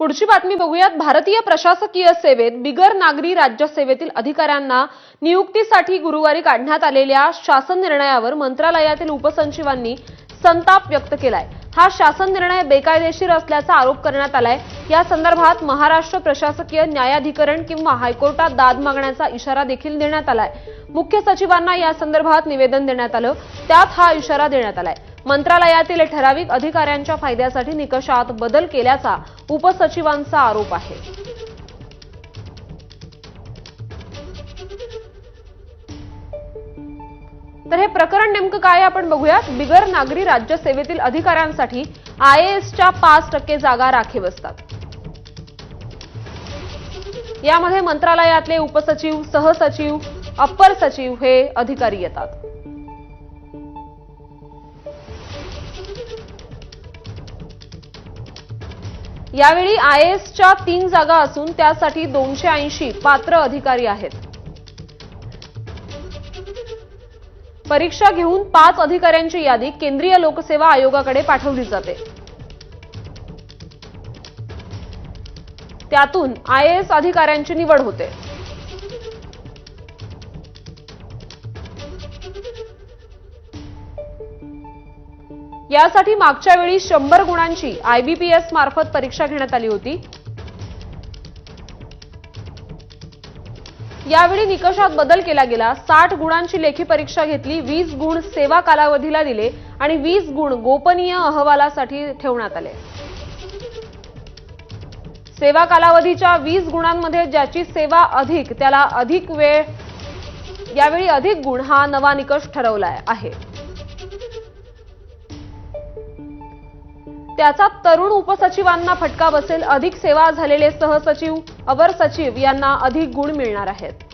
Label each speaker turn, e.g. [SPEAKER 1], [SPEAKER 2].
[SPEAKER 1] पुढची बातमी बघूयात। भारतीय प्रशासकीय सेवेत बिगर नागरी राज्य सेवेतील अधिकाऱ्यांना नियुक्तीसाठी गुरुवारी काढण्यात आलेल्या शासन निर्णयावर मंत्रालयातील उपसचिवांनी संताप व्यक्त केलाय। हा शासन निर्णय बेकायदेशीर असल्याचा आरोप करण्यात आलाय। या संदर्भात महाराष्ट्र प्रशासकीय न्यायाधिकरण किंवा हायकोर्टात दाद मागण्याचा इशारा देखील देण्यात आलाय। मुख्य सचिवांना या संदर्भात निवेदन देण्यात आलं, त्यात हा इशारा देण्यात आलाय। मंत्रालयातील ठराविक अधिकाऱ्यांच्या फायद्यासाठी निकषात बदल केल्याचा उपसचिवांचा आरोप आहे। तर हे प्रकरण नेमकं काय आपण बघूयात। बिगर नागरी राज्य सेवेतील अधिकाऱ्यांसाठी आयएएसच्या 5% जागा राखीव असतात। यामध्ये मंत्रालयातले उपसचिव, सहसचिव, अप्पर सचिव हे अधिकारी येतात। यावेळी आयएएसच्या 3 जागा असून त्यासाठी 280 पात्र अधिकारी आहेत। परीक्षा घेऊन 5 अधिकाऱ्यांची यादी केंद्रीय लोकसेवा आयोगाकडे पाठवली जाते। त्यातून आयएएस अधिकाऱ्यांची निवड होते। यासाठी मागच्या वेळी 100 गुणांची आयबीपीएस मार्फत परीक्षा घेण्यात आली होती। यावेळी निकषात बदल केला गेला। 60 गुणांची लेखी परीक्षा घेतली, 20 गुण सेवा कालावधीला दिले आणि 20 गुण गोपनीय अहवालासाठी ठेवण्यात आले। सेवा कालावधीच्या 20 गुणांमध्ये ज्याची सेवा अधिक त्याला अधिक वेळ, यावेळी अधिक गुण हा नवा निकष ठरवला आहे। त्याचा तरुण उपसचिवांना फटका बसेल। अधिक सेवा झालेले सहसचिव, अवर सचिव यांना अधिक गुण मिळणार आहेत।